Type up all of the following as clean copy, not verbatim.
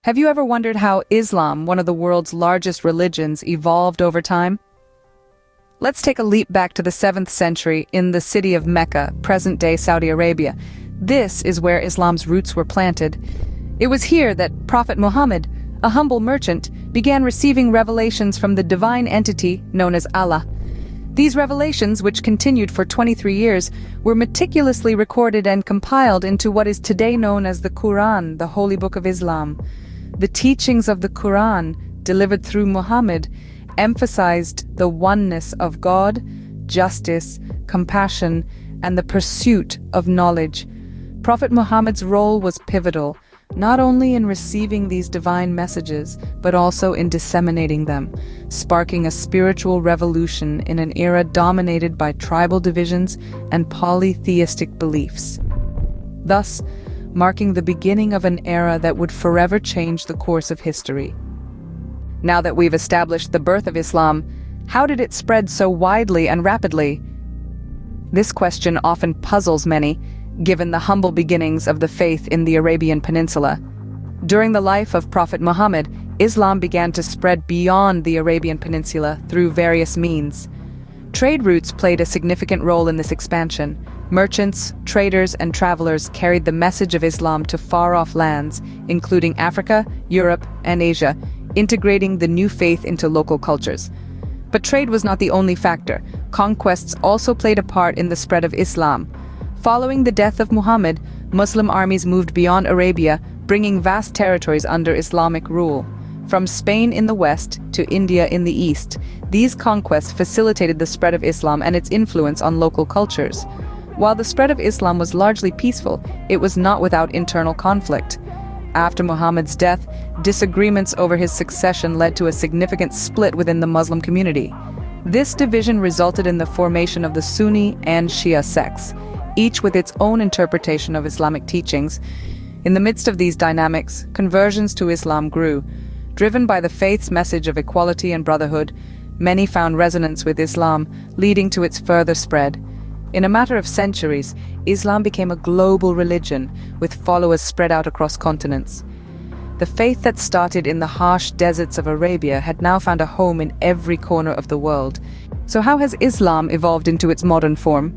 Have you ever wondered how Islam, one of the world's largest religions, evolved over time? Let's take a leap back to the 7th century in the city of Mecca, present-day Saudi Arabia. This is where Islam's roots were planted. It was here that Prophet Muhammad, a humble merchant, began receiving revelations from the divine entity known as Allah. These revelations, which continued for 23 years, were meticulously recorded and compiled into what is today known as the Quran, the Holy Book of Islam. The teachings of the Quran, delivered through Muhammad, emphasized the oneness of God, justice, compassion, and the pursuit of knowledge. Prophet Muhammad's role was pivotal, not only in receiving these divine messages, but also in disseminating them, sparking a spiritual revolution in an era dominated by tribal divisions and polytheistic beliefs. Thus, marking the beginning of an era that would forever change the course of history. Now that we've established the birth of Islam, how did it spread so widely and rapidly? This question often puzzles many, given the humble beginnings of the faith in the Arabian Peninsula. During the life of Prophet Muhammad, Islam began to spread beyond the Arabian Peninsula through various means. Trade routes played a significant role in this expansion. Merchants, traders, and travelers carried the message of Islam to far-off lands, including Africa, Europe, and Asia, integrating the new faith into local cultures. But trade was not the only factor. Conquests also played a part in the spread of Islam. Following the death of Muhammad, Muslim armies moved beyond Arabia, bringing vast territories under Islamic rule. From Spain in the west to India in the east, these conquests facilitated the spread of Islam and its influence on local cultures. While the spread of Islam was largely peaceful, it was not without internal conflict. After Muhammad's death, disagreements over his succession led to a significant split within the Muslim community. This division resulted in the formation of the Sunni and Shia sects, each with its own interpretation of Islamic teachings. In the midst of these dynamics, conversions to Islam grew. Driven by the faith's message of equality and brotherhood, many found resonance with Islam, leading to its further spread. In a matter of centuries, Islam became a global religion, with followers spread out across continents. The faith that started in the harsh deserts of Arabia had now found a home in every corner of the world. So how has Islam evolved into its modern form?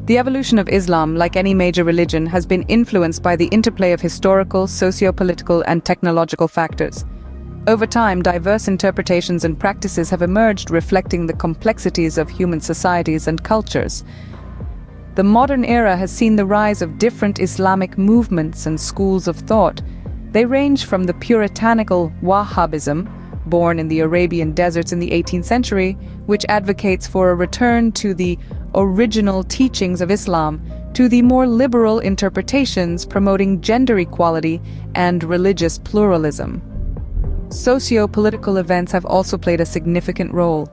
The evolution of Islam, like any major religion, has been influenced by the interplay of historical, socio-political, and technological factors. Over time, diverse interpretations and practices have emerged, reflecting the complexities of human societies and cultures. The modern era has seen the rise of different Islamic movements and schools of thought. They range from the puritanical Wahhabism, born in the Arabian deserts in the 18th century, which advocates for a return to the original teachings of Islam, to the more liberal interpretations promoting gender equality and religious pluralism. Socio-political events have also played a significant role.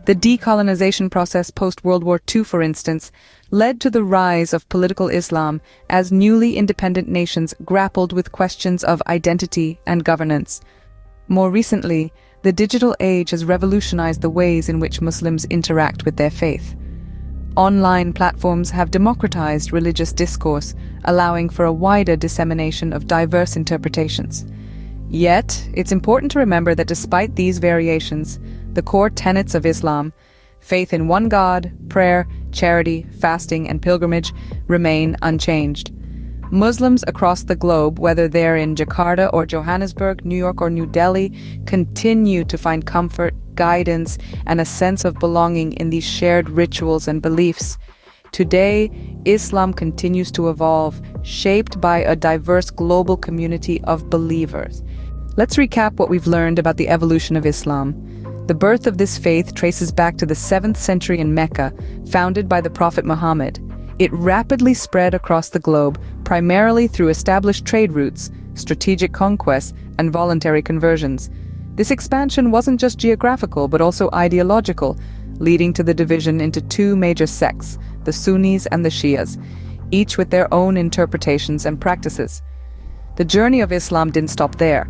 The decolonization process post-World War II, for instance, led to the rise of political Islam as newly independent nations grappled with questions of identity and governance. More recently, the digital age has revolutionized the ways in which Muslims interact with their faith. Online platforms have democratized religious discourse, allowing for a wider dissemination of diverse interpretations. Yet, it's important to remember that despite these variations, the core tenets of Islam, faith in one God, prayer, charity, fasting, and pilgrimage, remain unchanged. Muslims across the globe, whether they're in Jakarta or Johannesburg, New York or New Delhi, continue to find comfort, guidance, and a sense of belonging in these shared rituals and beliefs. Today, Islam continues to evolve, shaped by a diverse global community of believers. Let's recap what we've learned about the evolution of Islam. The birth of this faith traces back to the 7th century in Mecca, founded by the Prophet Muhammad. It rapidly spread across the globe, primarily through established trade routes, strategic conquests, and voluntary conversions. This expansion wasn't just geographical, but also ideological, leading to the division into two major sects, the Sunnis and the Shias, each with their own interpretations and practices. The journey of Islam didn't stop there.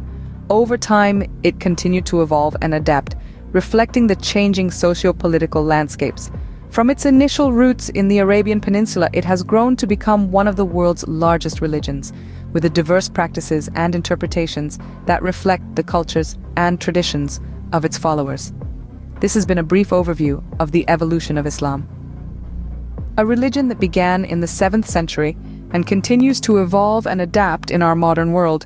Over time, it continued to evolve and adapt, reflecting the changing socio-political landscapes. From its initial roots in the Arabian Peninsula, it has grown to become one of the world's largest religions, with the diverse practices and interpretations that reflect the cultures and traditions of its followers. This has been a brief overview of the evolution of Islam. A religion that began in the 7th century and continues to evolve and adapt in our modern world,